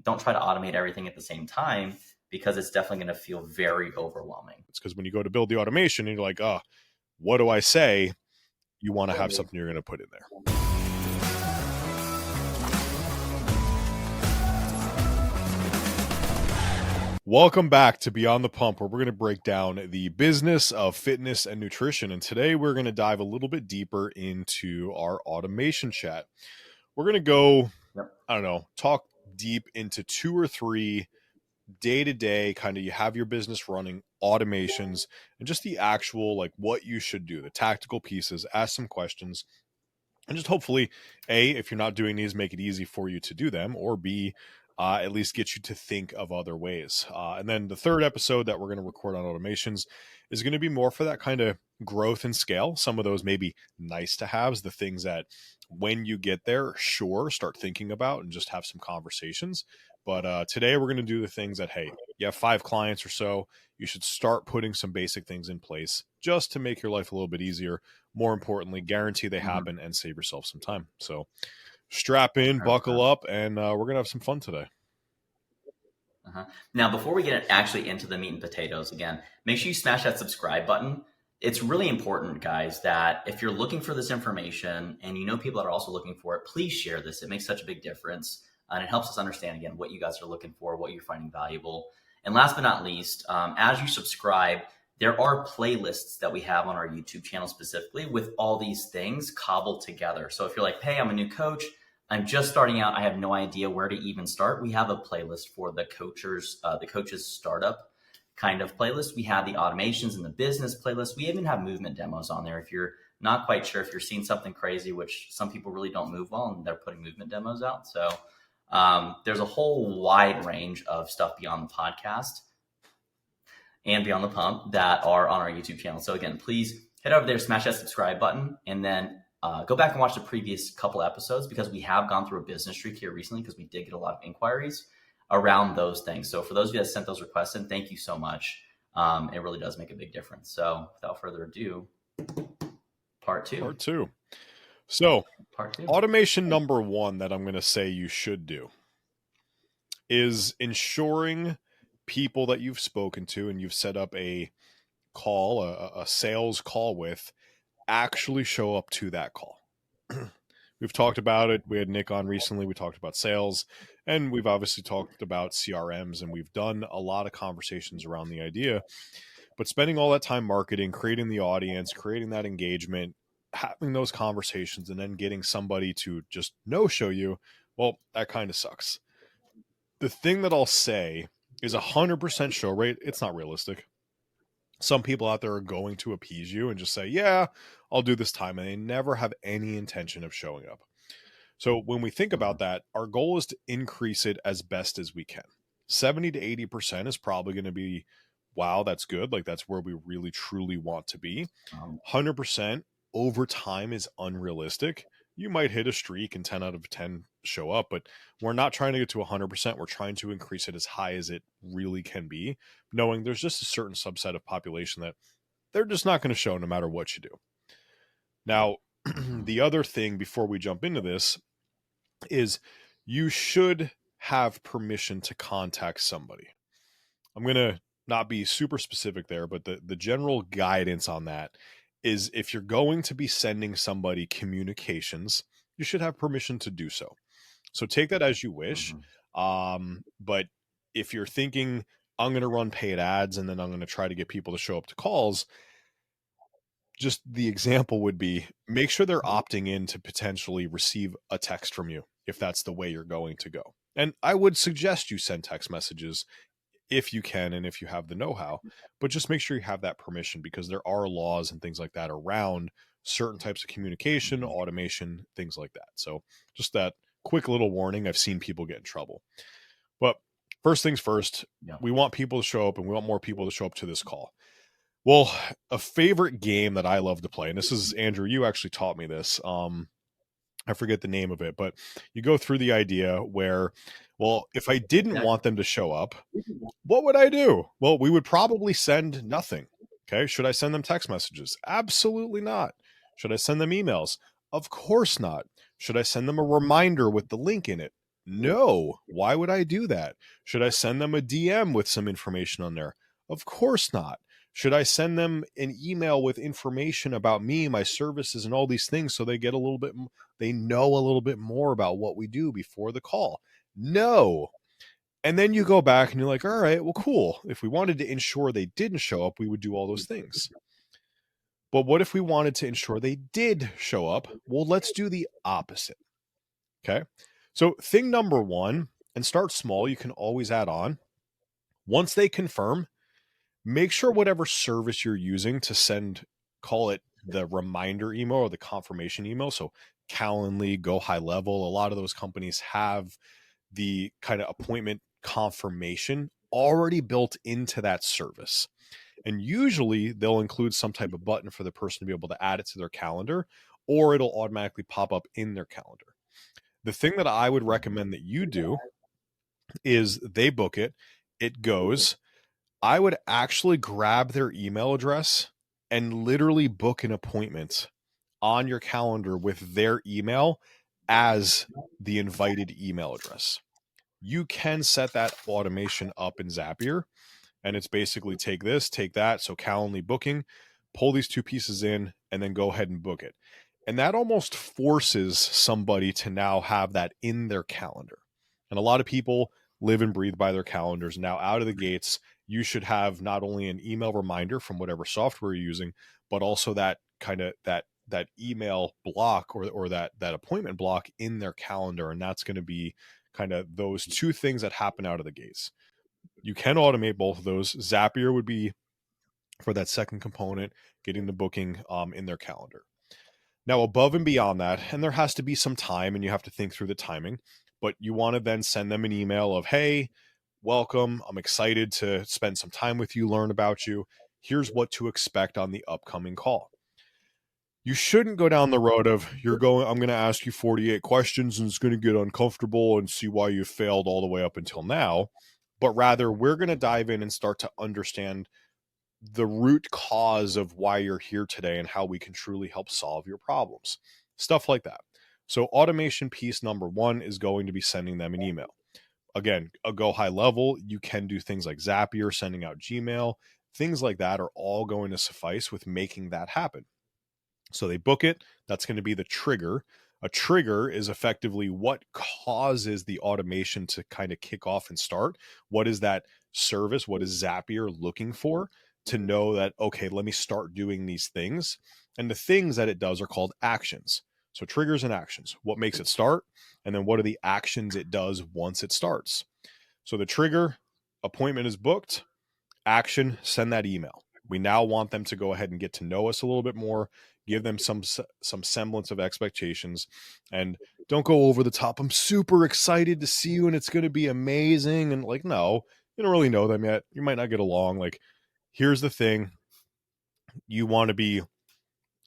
don't try to automate everything at the same time, because it's definitely going to feel very overwhelming. It's because when you go to build the automation and you're like, oh, what do I say? You want to have something you're going to put in there. Welcome back to Beyond the Pump, where we're going to break down the business of fitness and nutrition. And today we're going to dive a little bit deeper into our automation chat. We're going to go, talk deep into 2 or 3 day-to-day kind of, you have your business running automations and just the actual, like, what you should do, the tactical pieces, ask some questions, and just hopefully, A, if you're not doing these, make it easy for you to do them, or B, at least get you to think of other ways. And then the third episode that we're going to record on automations is going to be more for that kind of growth and scale. Some of those maybe nice to haves, the things that when you get there, sure, start thinking about and just have some conversations. But today we're going to do the things that, hey, you have 5 clients or so, you should start putting some basic things in place just to make your life a little bit easier. More importantly, guarantee they happen and save yourself some time. So strap in, buckle up, and we're going to have some fun today. Now, before we get actually into the meat and potatoes again, make sure you smash that subscribe button. It's really important, guys, that if you're looking for this information and you know people that are also looking for it, please share this. It makes such a big difference. And it helps us understand, again, what you guys are looking for, what you're finding valuable. And last but not least, as you subscribe, there are playlists that we have on our YouTube channel specifically with all these things cobbled together. So if you're like, hey, I'm a new coach, I'm just starting out, I have no idea where to even start, we have a playlist for the coaches startup kind of playlist. We have the automations and the business playlist. We even have movement demos on there. If you're not quite sure, if you're seeing something crazy, which some people really don't move well, and they're putting movement demos out. So there's a whole wide range of stuff beyond the podcast and Beyond the Pump that are on our YouTube channel. So again, please head over there, smash that subscribe button, and then go back and watch the previous couple episodes, because we have gone through a business streak here recently, because we did get a lot of inquiries around those things. So for those of you that sent those requests in, thank you so much. It really does make a big difference. So without further ado, part two. So automation number 1 that I'm going to say you should do is ensuring people that you've spoken to and you've set up a call, a sales call with, actually show up to that call. We've talked about it. We had Nick on recently. We talked about sales, and we've obviously talked about CRMs, and we've done a lot of conversations around the idea. But spending all that time marketing, creating the audience, creating that engagement, having those conversations, and then getting somebody to just no-show you, well, that kind of sucks. The thing that I'll say is 100% show rate. It's not realistic. Some people out there are going to appease you and just say, yeah, I'll do this time. And they never have any intention of showing up. So when we think about that, our goal is to increase it as best as we can. 70 to 80% is probably going to be, wow, that's good. Like, that's where we really, truly want to be. 100% over time is unrealistic. You might hit a streak and 10 out of 10 show up, but we're not trying to get to 100%. We're trying to increase it as high as it really can be, knowing there's just a certain subset of population that they're just not going to show no matter what you do. Now, the other thing before we jump into this is you should have permission to contact somebody. I'm going to not be super specific there, but the general guidance on that is if you're going to be sending somebody communications, you should have permission to do so. So take that as you wish. But if you're thinking, I'm going to run paid ads and then I'm going to try to get people to show up to calls, just the example would be, make sure they're opting in to potentially receive a text from you if that's the way you're going to go. And I would suggest you send text messages if you can and if you have the know-how, but just make sure you have that permission, because there are laws and things like that around certain types of communication, automation, things like that. So just that quick little warning. I've seen people get in trouble. But first things first, we want people to show up, and we want more people to show up to this call. Well, a favorite game that I love to play, and this is, Andrew, you actually taught me this. I forget the name of it, but you go through the idea where, well, if I didn't want them to show up, what would I do? Well, we would probably send nothing. Okay. Should I send them text messages? Absolutely not. Should I send them emails? Of course not. Should I send them a reminder with the link in it? No. Why would I do that? Should I send them a DM with some information on there? Of course not. Should I send them an email with information about me, my services, and all these things so they get a little bit, they know a little bit more about what we do before the call? No. And then you go back and you're like, all right, well, cool. If we wanted to ensure they didn't show up, we would do all those things. But what if we wanted to ensure they did show up? Well, let's do the opposite. Okay. So, thing number one, and start small, you can always add on. Once they confirm, make sure whatever service you're using to send, call it the reminder email or the confirmation email. So, Calendly, Go High Level, a lot of those companies have the kind of appointment confirmation already built into that service. And usually they'll include some type of button for the person to be able to add it to their calendar, or it'll automatically pop up in their calendar. The thing that I would recommend that you do is they book it, it goes. I would actually grab their email address and literally book an appointment on your calendar with their email as the invited email address. You can set that automation up in Zapier, and it's basically take this, take that. So Calendly booking, pull these two pieces in, and then go ahead and book it. And that almost forces somebody to now have that in their calendar. And a lot of people live and breathe by their calendars. Now, out of the gates, you should have not only an email reminder from whatever software you're using, but also that kind of that email block or that appointment block in their calendar. And that's going to be kind of those two things that happen out of the gates. You can automate both of those. Zapier would be for that second component, getting the booking in their calendar. Now, above and beyond that, and there has to be some time and you have to think through the timing, but you want to then send them an email of, hey, welcome. I'm excited to spend some time with you, learn about you. Here's what to expect on the upcoming call. You shouldn't go down the road of I'm going to ask you 48 questions and it's going to get uncomfortable and see why you failed all the way up until now. But rather, we're going to dive in and start to understand the root cause of why you're here today and how we can truly help solve your problems. Stuff like that. So automation piece number one is going to be sending them an email. Again, a Go High Level, you can do things like Zapier, sending out Gmail, things like that are all going to suffice with making that happen. So they book it. That's going to be the trigger. A trigger is effectively what causes the automation to kind of kick off and start. What is that service? What is Zapier looking for to know that, okay, let me start doing these things? And the things that it does are called actions. So triggers and actions. What makes it start? And then what are the actions it does once it starts? So the trigger, appointment is booked. Action, send that email. We now want them to go ahead and get to know us a little bit more, give them some semblance of expectations, and don't go over the top. I'm super excited to see you and it's going to be amazing. And like, no, you don't really know them yet. You might not get along. Like, here's the thing. You want to be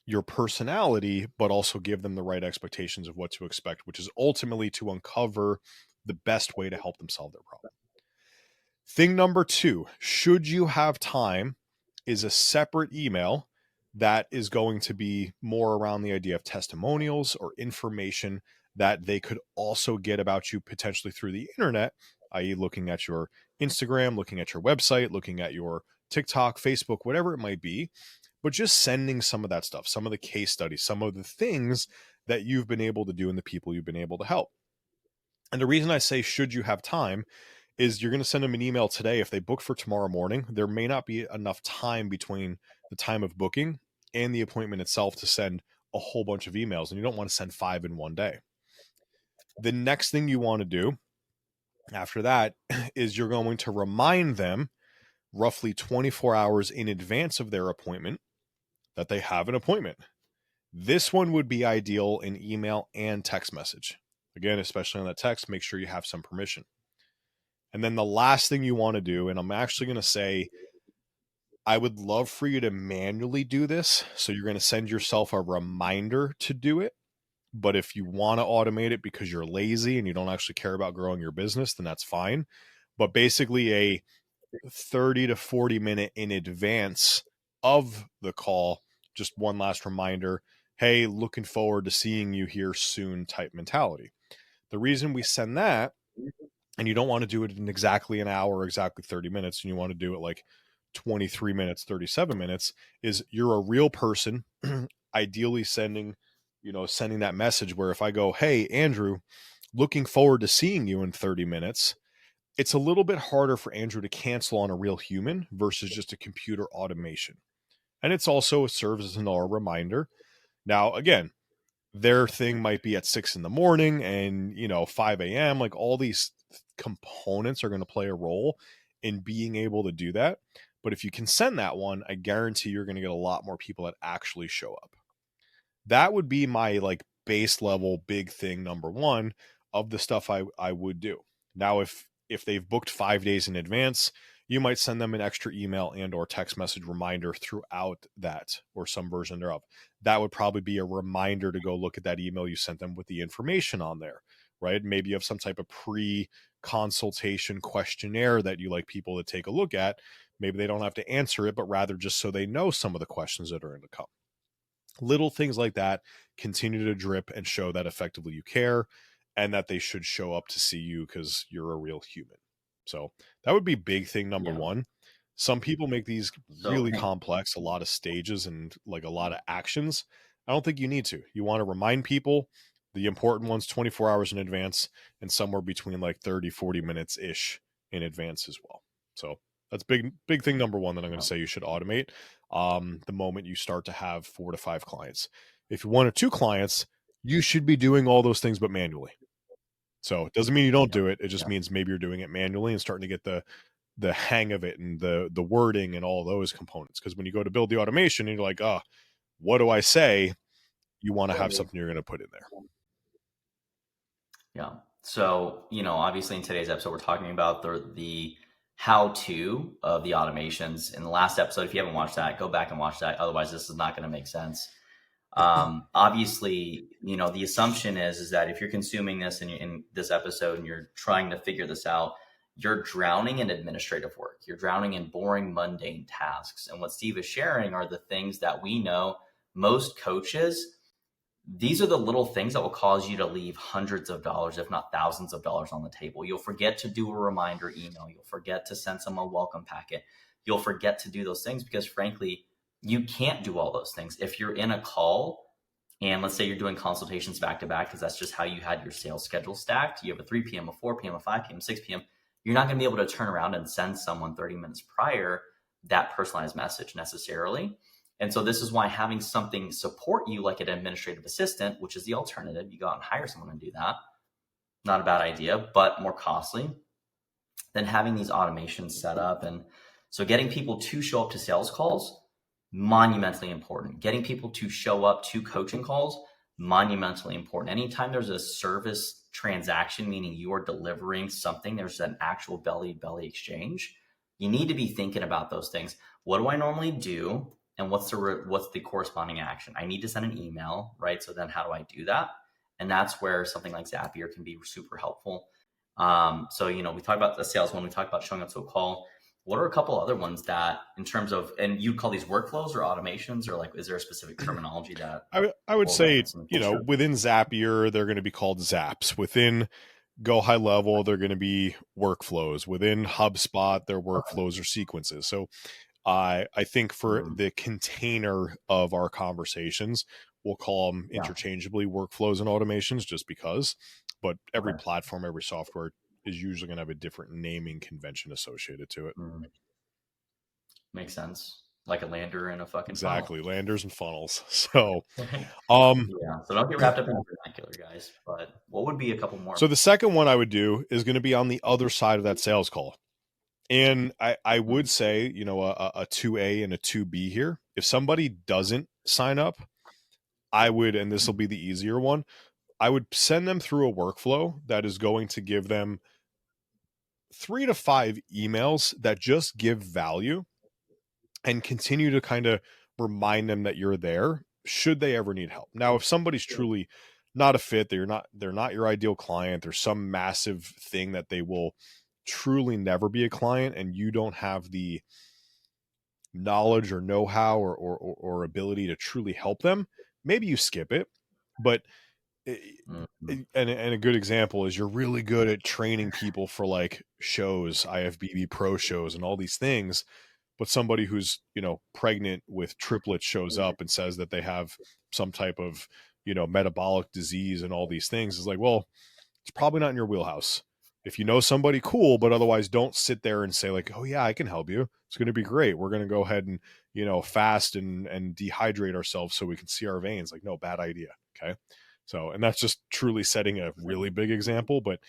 your personality, but also give them the right expectations of what to expect, which is ultimately to uncover the best way to help them solve their problem. Thing number two, should you have time, is a separate email that is going to be more around the idea of testimonials or information that they could also get about you potentially through the internet, i.e. looking at your Instagram, looking at your website, looking at your TikTok, Facebook, whatever it might be, but just sending some of that stuff, some of the case studies, some of the things that you've been able to do and the people you've been able to help. And the reason I say should you have time is you're going to send them an email today. If they book for tomorrow morning, there may not be enough time between the time of booking and the appointment itself to send a whole bunch of emails, and you don't want to send 5 in one day. The next thing you want to do after that is you're going to remind them roughly 24 hours in advance of their appointment that they have an appointment. This one would be ideal in email and text message. Again, especially on that text, make sure you have some permission. And then the last thing you want to do, and I'm actually going to say, I would love for you to manually do this. So you're going to send yourself a reminder to do it. But if you want to automate it because you're lazy and you don't actually care about growing your business, then that's fine. But basically a 30 to 40 minute in advance of the call, just one last reminder, hey, looking forward to seeing you here soon type mentality. The reason we send that and you don't want to do it in exactly an hour or exactly 30 minutes, and you want to do it like 23 minutes, 37 minutes, is you're a real person, ideally sending that message where if I go, hey, Andrew, looking forward to seeing you in 30 minutes, it's a little bit harder for Andrew to cancel on a real human versus just a computer automation. And it's also serves as a reminder. Now, again, their thing might be at 6 in the morning and 5 a.m. Like, all these components are going to play a role in being able to do that. But if you can send that one, I guarantee you're going to get a lot more people that actually show up. That would be my like base level big thing, number one, of the stuff I would do. Now, if they've booked 5 days in advance, you might send them an extra email and or text message reminder throughout that, or some version thereof. That would probably be a reminder to go look at that email you sent them with the information on there, right? Maybe you have some type of pre-consultation questionnaire that you like people to take a look at. Maybe they don't have to answer it, but rather just so they know some of the questions that are going to come. Little things like that continue to drip and show that effectively you care and that they should show up to see you because you're a real human. So that would be big thing number Yeah. one. Some people make these So really complex, a lot of stages and like a lot of actions. I don't think you need to. You want to remind people the important ones 24 hours in advance and somewhere between like 30, 40 minutes ish in advance as well. So that's big thing number one that I'm going to say you should automate the moment you start to have 4 to 5 clients. If you're 1 or 2 clients, you should be doing all those things but manually. So it doesn't mean you don't yeah, do it. It just yeah, means maybe you're doing it manually and starting to get the hang of it and the wording and all those components. Because when you go to build the automation and you're like, oh, what do I say? You want to have something you're going to put in there. yeah. So, obviously in today's episode, we're talking about the how-to of the automations. In the last episode, if you haven't watched that, go back and watch that. Otherwise, this is not going to make sense. Obviously, the assumption is that if you're consuming this in this episode and you're trying to figure this out, you're drowning in administrative work. You're drowning in boring, mundane tasks. And what Steve is sharing are the things that we know most coaches, these are the little things that will cause you to leave hundreds of dollars, if not thousands of dollars on the table. You'll forget to do a reminder email. You'll forget to send someone a welcome packet. You'll forget to do those things because, frankly, you can't do all those things. If you're in a call and let's say you're doing consultations back to back, because that's just how you had your sales schedule stacked. You have a 3 p.m., a 4 p.m., a 5 p.m., 6 p.m. You're not going to be able to turn around and send someone 30 minutes prior that personalized message necessarily. And so this is why having something support you like an administrative assistant, which is the alternative, you go out and hire someone and do that. Not a bad idea, but more costly than having these automations set up. And so getting people to show up to sales calls, monumentally important. Getting people to show up to coaching calls, monumentally important. Anytime there's a service transaction, meaning you are delivering something, there's an actual belly-to-belly exchange. You need to be thinking about those things. What do I normally do? And what's the corresponding action? I need to send an email, right? So then how do I do that? And that's where something like Zapier can be super helpful. So, we talked about the sales one, we talked about showing up to a call. What are a couple other ones that, in terms of, and you call these workflows or automations, or like, is there a specific terminology that I would we'll say, reference in the future? within Zapier, they're going to be called Zaps. Within Go High Level, they're going to be workflows. Within HubSpot, their Okay. workflows or sequences. So I think for Mm, the container of our conversations, we'll call them yeah. interchangeably workflows and automations just because. But every Okay. platform, every software is usually going to have a different naming convention associated to it. Mm, makes sense. Like a lander in a fucking funnel. Exactly. Landers and funnels. So, Yeah. So don't get wrapped up in the vernacular, guys. But what would be a couple so more? the second one I would do is going to be on the other side of that sales call. And I Mm, would say, a 2A and a 2B here. If somebody doesn't sign up, I would, and this will be the easier one, I would send them through a workflow that is going to give them 3 to 5 emails that just give value and continue to kind of remind them that you're there should they ever need help. Now, if somebody's truly not a fit, they're not your ideal client, there's some massive thing that they will truly never be a client and you don't have the knowledge or know-how or ability to truly help them, maybe you skip it. But Mhm. And a good example is you're really good at training people for like shows, IFBB pro shows and all these things, but somebody who's, pregnant with triplets shows up and says that they have some type of, metabolic disease and all these things, is like, well, it's probably not in your wheelhouse. If you know somebody, cool, but otherwise don't sit there and say like, oh yeah, I can help you. It's going to be great. We're going to go ahead and, fast and dehydrate ourselves so we can see our veins. Like, no, bad idea. Okay. So, and that's just truly setting a really big example. But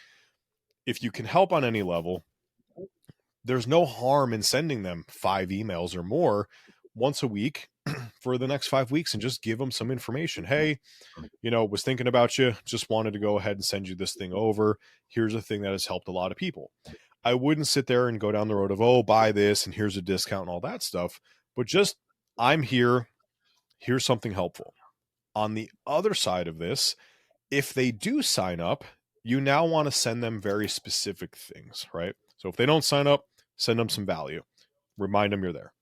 if you can help on any level, there's no harm in sending them 5 emails or more once a week for the next 5 weeks and just give them some information. Hey, was thinking about you, just wanted to go ahead and send you this thing over. Here's a thing that has helped a lot of people. I wouldn't sit there and go down the road of, oh, buy this and here's a discount and all that stuff, but just, I'm here. Here's something helpful. On the other side of this, if they do sign up, you now want to send them very specific things, right? So if they don't sign up, send them some value. Remind them you're there.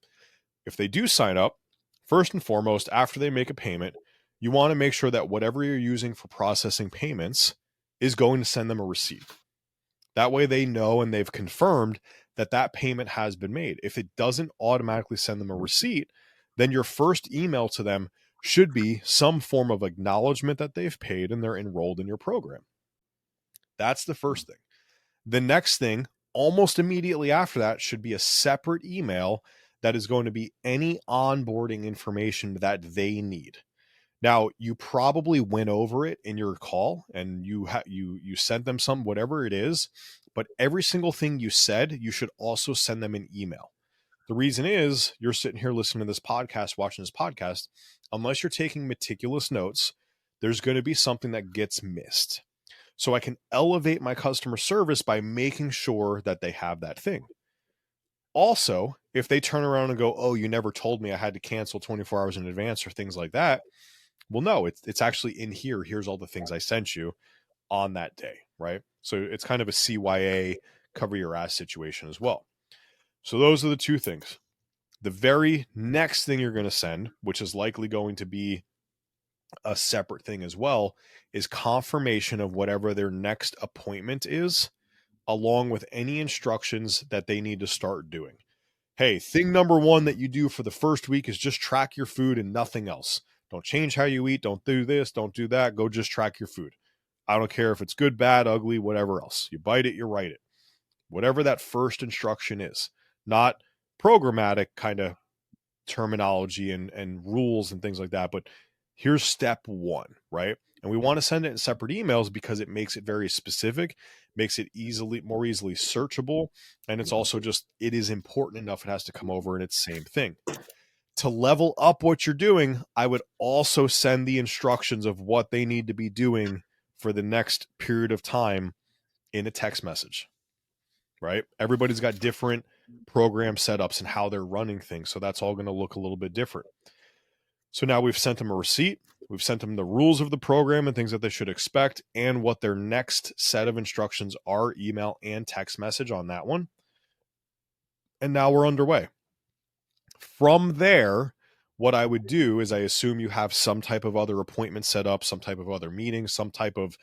If they do sign up, first and foremost, after they make a payment, you want to make sure that whatever you're using for processing payments is going to send them a receipt. That way they know and they've confirmed that that payment has been made. If it doesn't automatically send them a receipt, then your first email to them should be some form of acknowledgement that they've paid and they're enrolled in your program. That's the first thing. The next thing, almost immediately after that, should be a separate email that is going to be any onboarding information that they need. Now, you probably went over it in your call and you sent them some, whatever it is, but every single thing you said, you should also send them an email. The reason is you're sitting here listening to this podcast, watching this podcast, unless you're taking meticulous notes, there's going to be something that gets missed. So I can elevate my customer service by making sure that they have that thing. Also, if they turn around and go, oh, you never told me I had to cancel 24 hours in advance or things like that, well, no, it's actually in here. Here's all the things I sent you on that day, right? So it's kind of a CYA, cover your ass situation as well. So those are the two things. The very next thing you're going to send, which is likely going to be a separate thing as well, is confirmation of whatever their next appointment is, along with any instructions that they need to start doing. Hey, thing number one that you do for the first week is just track your food and nothing else. Don't change how you eat. Don't do this. Don't do that. Go just track your food. I don't care if it's good, bad, ugly, whatever else. You bite it, you write it. Whatever that first instruction is, not programmatic kind of terminology and rules and things like that, but here's step one, right? And we want to send it in separate emails because it makes it very specific, makes it more easily searchable, and it's also just, it is important enough it has to come over and it's the same thing. To level up what you're doing, I would also send the instructions of what they need to be doing for the next period of time in a text message, right? Everybody's got different program setups and how they're running things, so that's all going to look a little bit different. So now we've sent them a receipt, we've sent them the rules of the program and things that they should expect and what their next set of instructions are, email and text message on that one. And now we're underway. From there, what I would do is I assume you have some type of other appointment set up, some type of other meeting, some type of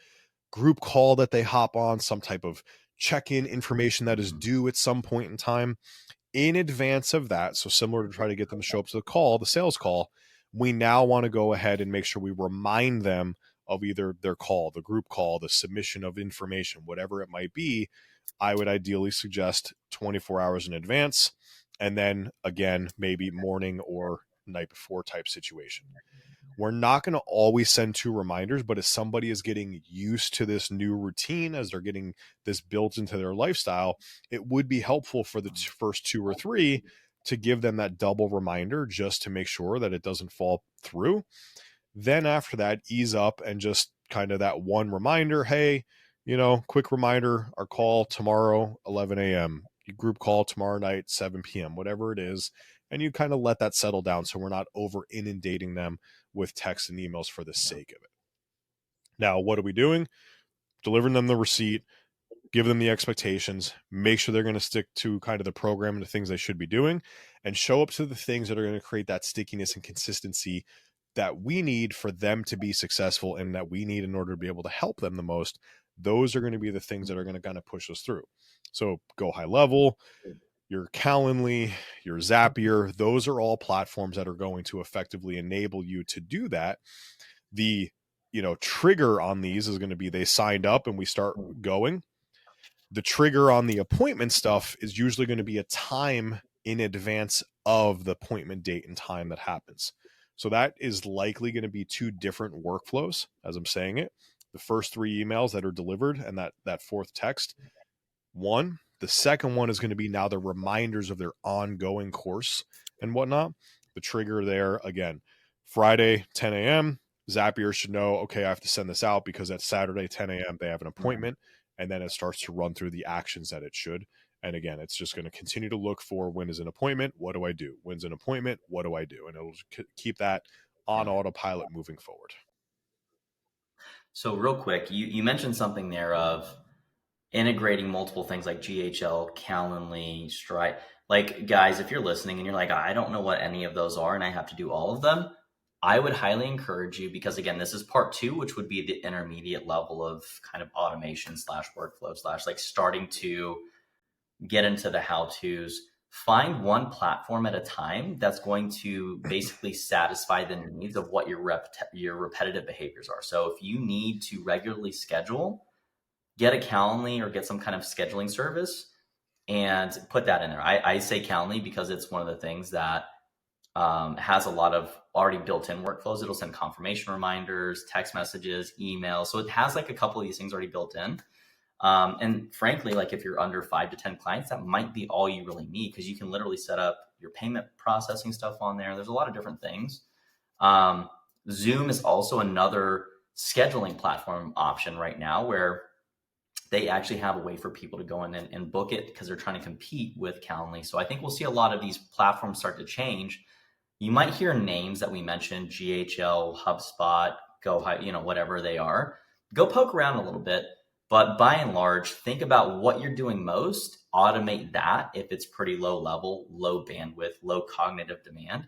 group call that they hop on, some type of check-in information that is due at some point in time. In advance of that, so similar to try to get them to show up to the call, the sales call, we now want to go ahead and make sure we remind them of either their call, the group call, the submission of information, whatever it might be. I would ideally suggest 24 hours in advance. And then again, maybe morning or night before type situation. We're not going to always send 2 reminders, but if somebody is getting used to this new routine, as they're getting this built into their lifestyle, it would be helpful for the first 2 or 3 to give them that double reminder just to make sure that it doesn't fall through. Then after that, ease up and just kind of that one reminder. Hey, quick reminder, our call tomorrow, 11 a.m., group call tomorrow night, 7 p.m., whatever it is. And you kind of let that settle down so we're not over inundating them with texts and emails for the sake of it. Now, what are we doing? Delivering them the receipt, give them the expectations, make sure they're going to stick to kind of the program and the things they should be doing, and show up to the things that are going to create that stickiness and consistency that we need for them to be successful and that we need in order to be able to help them the most, those are going to be the things that are going to kind of push us through. So go high level, your Calendly, your Zapier, those are all platforms that are going to effectively enable you to do that. The, trigger on these is going to be they signed up and we start going. The trigger on the appointment stuff is usually going to be a time in advance of the appointment date and time that happens. So that is likely going to be two different workflows as I'm saying it. The first 3 emails that are delivered and that fourth text, one. The second one is going to be now the reminders of their ongoing course and whatnot. The trigger there, again, Friday, 10 a.m., Zapier should know, okay, I have to send this out because at Saturday, 10 a.m., they have an appointment. And then it starts to run through the actions that it should. And again, it's just going to continue to look for when is an appointment, what do I do? When's an appointment, what do I do? And it'll keep that on autopilot moving forward. So real quick, you mentioned something there of integrating multiple things like GHL, Calendly, Stripe. Like, guys, if you're listening and you're like, I don't know what any of those are and I have to do all of them, I would highly encourage you, because again, this is part 2, which would be the intermediate level of kind of automation / workflow / like starting to get into the how-tos. Find one platform at a time that's going to basically satisfy the needs of what your repetitive behaviors are. So if you need to regularly schedule, get a Calendly or get some kind of scheduling service and put that in there. I say Calendly because it's one of the things that has a lot of already built-in workflows. It'll send confirmation reminders, text messages, emails. So it has like a couple of these things already built in. And frankly, like if you're under 5 to 10 clients, that might be all you really need, because you can literally set up your payment processing stuff on there. There's a lot of different things. Zoom is also another scheduling platform option right now, where they actually have a way for people to go in and book it, because they're trying to compete with Calendly. So I think we'll see a lot of these platforms start to change. You might hear names that we mentioned, GHL, HubSpot, whatever they are. Go poke around a little bit. But by and large, think about what you're doing most, automate that. If it's pretty low level, low bandwidth, low cognitive demand,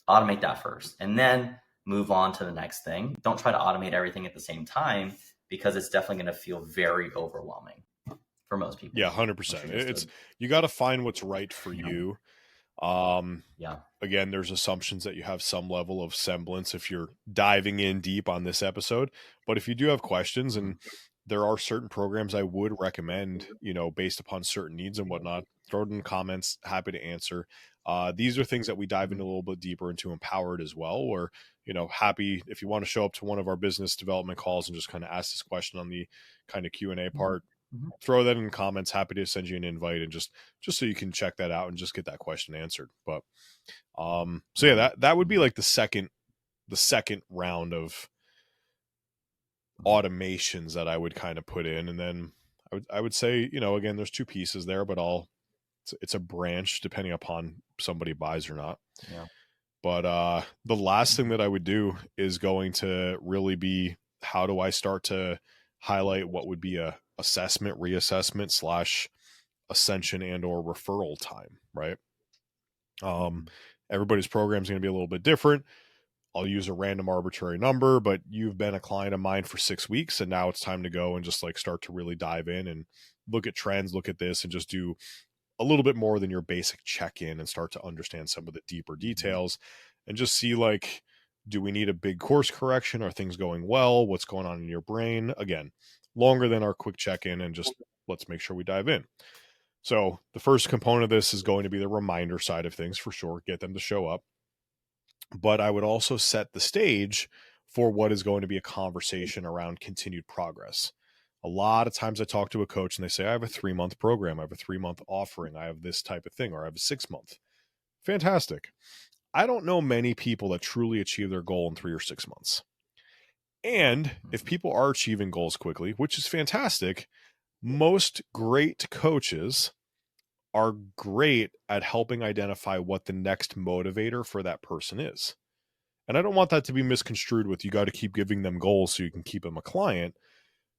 automate that first, and then move on to the next thing. Don't try to automate everything at the same time, because it's definitely going to feel very overwhelming for most people. Yeah, 100%. You got to find what's right for you. Again, there's assumptions that you have some level of semblance if you're diving in deep on this episode. But if you do have questions, and there are certain programs I would recommend, based upon certain needs and whatnot, throw it in the comments. Happy to answer. These are things that we dive into a little bit deeper into Empowered as well, or, happy if you want to show up to one of our business development calls and just kind of ask this question on the kind of Q&A part, throw that in the comments. Happy to send you an invite, and just so you can check that out and just get that question answered. But, so yeah, that would be like the second round of automations that I would kind of put in. And then I would say, again, there's 2 pieces there, but it's a branch depending upon somebody buys or not. Yeah. But the last thing that I would do is going to really be, how do I start to highlight what would be a assessment, reassessment / ascension and or referral time, right? Everybody's program is going to be a little bit different. I'll use a random arbitrary number, but you've been a client of mine for 6 weeks, and now it's time to go and just like start to really dive in and look at trends, look at this, and just do a little bit more than your basic check-in and start to understand some of the deeper details and just see, like, do we need a big course correction? Are things going well? What's going on in your brain? Again, longer than our quick check-in, and just let's make sure we dive in. So the first component of this is going to be the reminder side of things, for sure. Get them to show up. But I would also set the stage for what is going to be a conversation around continued progress. A lot of times I talk to a coach and they say, I have a 3-month program, I have a 3-month offering, I have this type of thing, or I have a 6-month. Fantastic. I don't know many people that truly achieve their goal in 3 or 6 months. And if people are achieving goals quickly, which is fantastic, most great coaches are great at helping identify what the next motivator for that person is. And I don't want that to be misconstrued with, you got to keep giving them goals so you can keep them a client,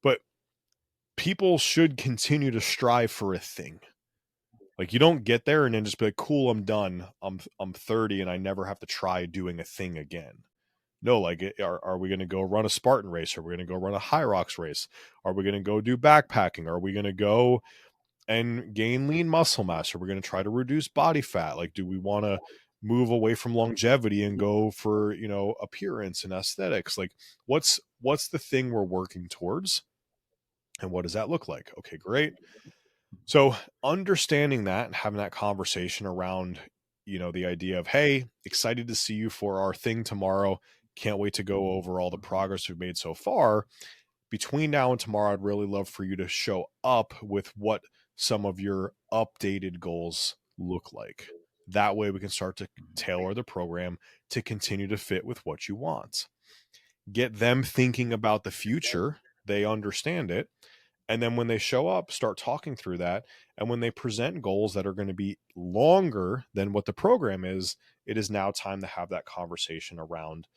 but people should continue to strive for a thing. Like, you don't get there and then just be like, cool, I'm done. I'm 30 and I never have to try doing a thing again. No, like, are we going to go run a Spartan race? Are we going to go run a High Rocks race? Are we going to go do backpacking? Are we going to go and gain lean muscle mass? Are we going to try to reduce body fat? Like, do we want to move away from longevity and go for, appearance and aesthetics? Like, what's the thing we're working towards, and what does that look like? Okay, great. So understanding that and having that conversation around, the idea of, hey, excited to see you for our thing tomorrow. Can't wait to go over all the progress we've made so far. Between now and tomorrow, I'd really love for you to show up with what some of your updated goals look like. That way we can start to tailor the program to continue to fit with what you want. Get them thinking about the future. They understand it. And then when they show up, start talking through that. And when they present goals that are going to be longer than what the program is, it is now time to have that conversation around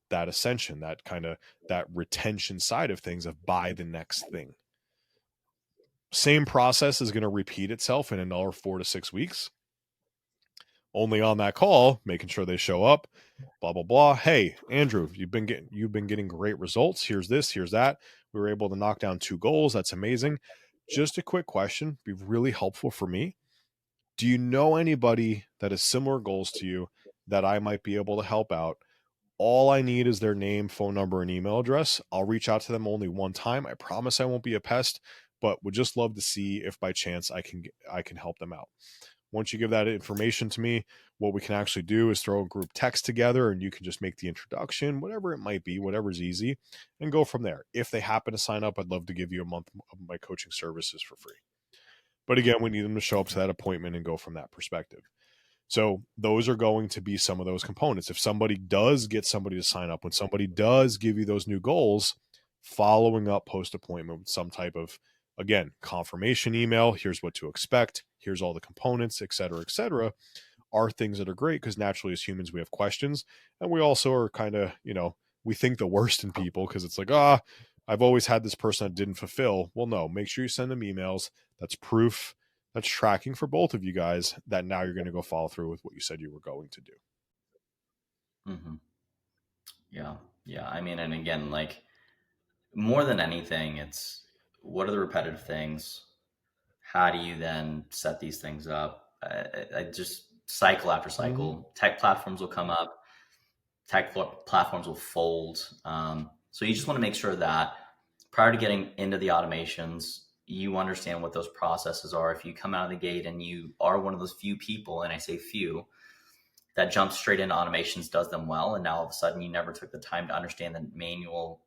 that ascension, that kind of that retention side of things, of buy the next thing. Same process is going to repeat itself in another 4 to 6 weeks. Only on that call, making sure they show up, blah, blah, blah. Hey, Andrew, you've been getting great results. Here's this, here's that. We were able to knock down 2 goals. That's amazing. Just a quick question, be really helpful for me. Do you know anybody that has similar goals to you that I might be able to help out? All I need is their name, phone number, and email address. I'll reach out to them only one time. I promise I won't be a pest, but would just love to see if by chance I can help them out. Once you give that information to me, what we can actually do is throw a group text together, and you can just make the introduction, whatever it might be, whatever's easy, and go from there. If they happen to sign up, I'd love to give you a month of my coaching services for free. But again, we need them to show up to that appointment and go from that perspective. So those are going to be some of those components. If somebody does get somebody to sign up, when somebody does give you those new goals, following up post-appointment with some type of, again, confirmation email, here's what to expect, here's all the components, et cetera, are things that are great, because naturally as humans, we have questions. And we also are kind of, we think the worst in people, because it's like, I've always had this person that didn't fulfill. Well, no, make sure you send them emails. That's proof. That's tracking for both of you guys that now you're going to go follow through with what you said you were going to do. Mm-hmm. Yeah. I mean, and again, like, more than anything, it's what are the repetitive things? How do you then set these things up? I just cycle after cycle. Mm-hmm. Tech platforms will come up. Tech platforms will fold. So you just want to make sure that prior to getting into the automations, you understand what those processes are. If you come out of the gate and you are one of those few people, and I say few, that jumps straight into automations, does them well, and now all of a sudden you never took the time to understand the manual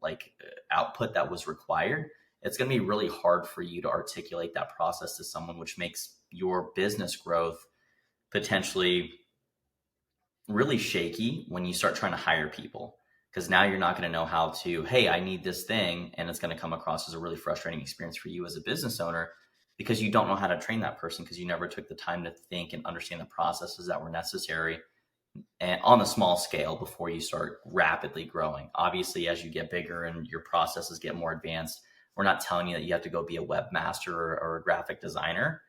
output that was required, it's going to be really hard for you to articulate that process to someone, which makes your business growth potentially really shaky when you start trying to hire people. Because now you're not going to know how to, hey, I need this thing. And it's going to come across as a really frustrating experience for you as a business owner, because you don't know how to train that person, because you never took the time to think and understand the processes that were necessary and on a small scale before you start rapidly growing. Obviously, as you get bigger and your processes get more advanced, we're not telling you that you have to go be a webmaster or a graphic designer.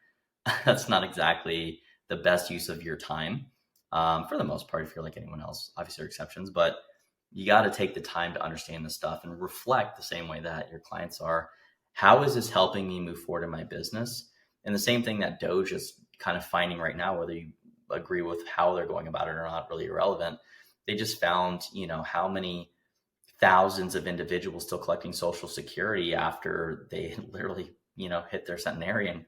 That's not exactly the best use of your time. For the most part, if you're like anyone else, obviously there are exceptions, but you got to take the time to understand this stuff and reflect the same way that your clients are. How is this helping me move forward in my business? And the same thing that Doge is kind of finding right now, whether you agree with how they're going about it or not, really irrelevant. They just found, how many thousands of individuals still collecting Social Security after they literally, hit their centenarian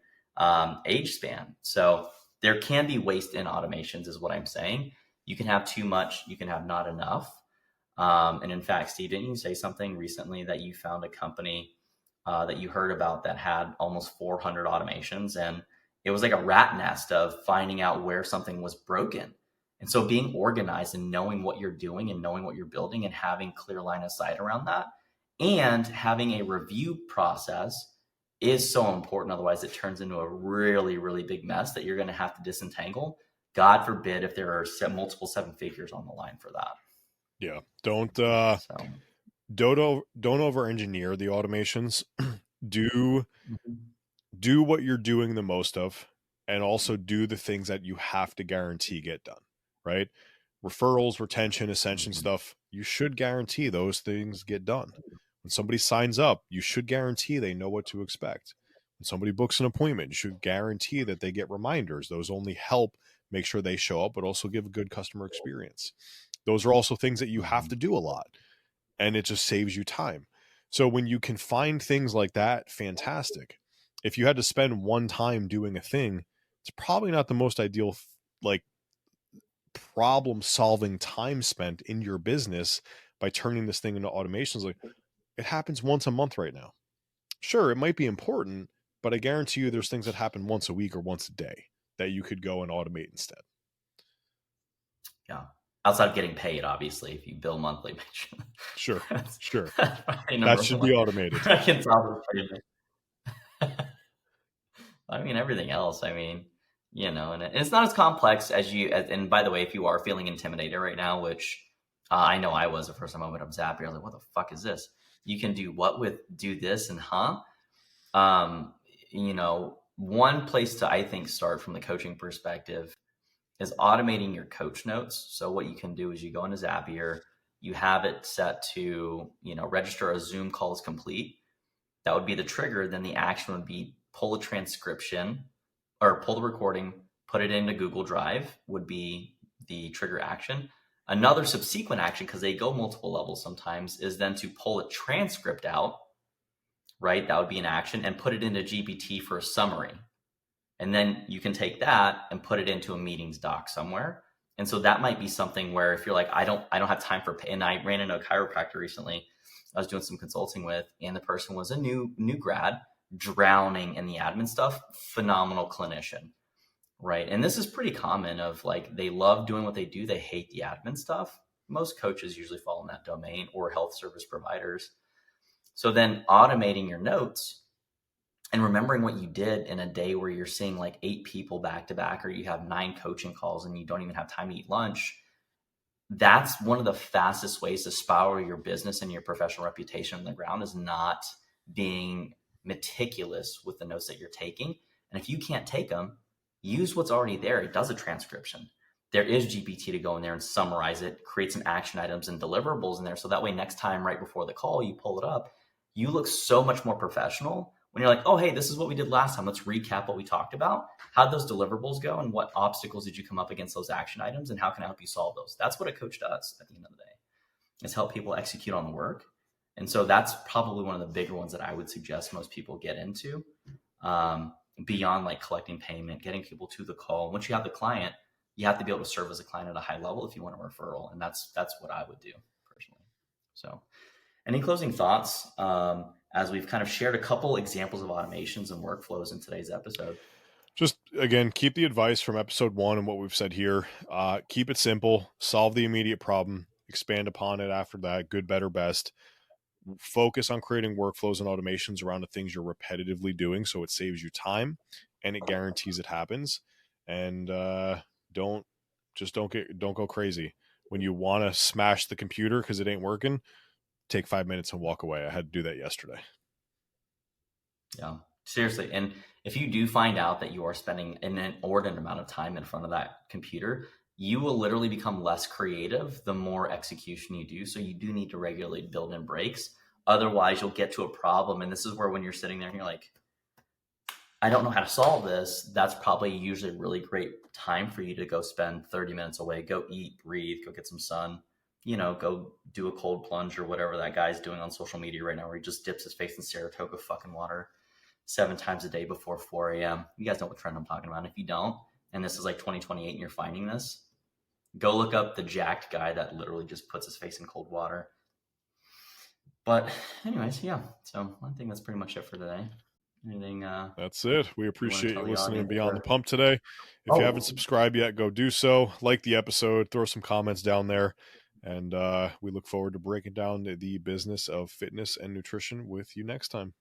age span. So there can be waste in automations, is what I'm saying. You can have too much, you can have not enough. And in fact, Steve, didn't you say something recently that you found a company that you heard about that had almost 400 automations, and it was like a rat nest of finding out where something was broken. And so being organized and knowing what you're doing and knowing what you're building and having clear line of sight around that, and having a review process is so important. Otherwise, it turns into a really, really big mess that you're going to have to disentangle. God forbid if there are multiple 7 figures on the line for that. Yeah. Don't over engineer the automations. Do what you're doing the most of, and also do the things that you have to guarantee get done, right? Referrals, retention, ascension stuff, you should guarantee those things get done. When somebody signs up, you should guarantee they know what to expect. When somebody books an appointment, you should guarantee that they get reminders. Those only help make sure they show up, but also give a good customer experience. Those are also things that you have to do a lot, and it just saves you time. So when you can find things like that, fantastic. If you had to spend one time doing a thing, it's probably not the most ideal, like, problem solving time spent in your business by turning this thing into automations. Like, it happens once a month right now. Sure, it might be important, but I guarantee you there's things that happen once a week or once a day that you could go and automate instead. Yeah. Outside of getting paid, obviously, if you bill monthly. Sure. Sure. That should be automated. I can tell. I mean, everything else, I mean, you know, and it's not as complex as and by the way, if you are feeling intimidated right now, which I know I was the first time I opened up Zapier, I was like, what the fuck is this? You can do what with do this and you know, one place to, I think, start from the coaching perspective is automating your coach notes. So what you can do is you go into Zapier, you have it set to, you know, register a Zoom call as complete. That would be the trigger. Then the action would be pull a transcription or pull the recording, put it into Google Drive would be the trigger action. Another subsequent action, because they go multiple levels sometimes, is then to pull a transcript out, right? That would be an action, and put it into GPT for a summary. And then you can take that and put it into a meetings doc somewhere. And so that might be something where if you're like, I don't have time for pay. And I ran into a chiropractor recently I was doing some consulting with, and the person was a new grad, drowning in the admin stuff, phenomenal clinician, right? And this is pretty common of like, they love doing what they do. They hate the admin stuff. Most coaches usually fall in that domain, or health service providers. So then automating your notes and remembering what you did in a day where you're seeing like 8 people back to back, or you have 9 coaching calls and you don't even have time to eat lunch. That's one of the fastest ways to spiral your business and your professional reputation on the ground, is not being meticulous with the notes that you're taking. And if you can't take them, use what's already there. It does a transcription. There is GPT to go in there and summarize it, create some action items and deliverables in there. So that way, next time, right before the call, you pull it up, you look so much more professional when you're like, oh, hey, this is what we did last time. Let's recap what we talked about. How'd those deliverables go? And what obstacles did you come up against those action items? And how can I help you solve those? That's what a coach does at the end of the day, is help people execute on the work. And so that's probably one of the bigger ones that I would suggest most people get into, beyond like collecting payment, getting people to the call. Once you have the client, you have to be able to serve as a client at a high level if you want a referral. And that's what I would do personally. So any closing thoughts? As we've kind of shared a couple examples of automations and workflows in today's episode. Just, again, keep the advice from episode 1 and what we've said here. Keep it simple, solve the immediate problem, expand upon it after that, good, better, best. Focus on creating workflows and automations around the things you're repetitively doing, so it saves you time and it guarantees it happens. And don't go crazy. When you want to smash the computer because it ain't working, take 5 minutes and walk away. I had to do that yesterday. Yeah, seriously. And if you do find out that you are spending an inordinate amount of time in front of that computer, you will literally become less creative the more execution you do. So you do need to regularly build in breaks. Otherwise, you'll get to a problem. And this is where, when you're sitting there and you're like, I don't know how to solve this, that's probably usually a really great time for you to go spend 30 minutes away, go eat, breathe, go get some sun, you know, go do a cold plunge or whatever that guy's doing on social media right now, where he just dips his face in Saratoga fucking water 7 times a day before 4 a.m. You guys know what trend I'm talking about. If you don't, and this is like 2028 and you're finding this, go look up the jacked guy that literally just puts his face in cold water. But anyways, yeah. So I think that's pretty much it for today. Anything? That's it. We appreciate you listening to Beyond the Pump today. If you haven't subscribed yet, go do so. Like the episode, throw some comments down there. And we look forward to breaking down the business of fitness and nutrition with you next time.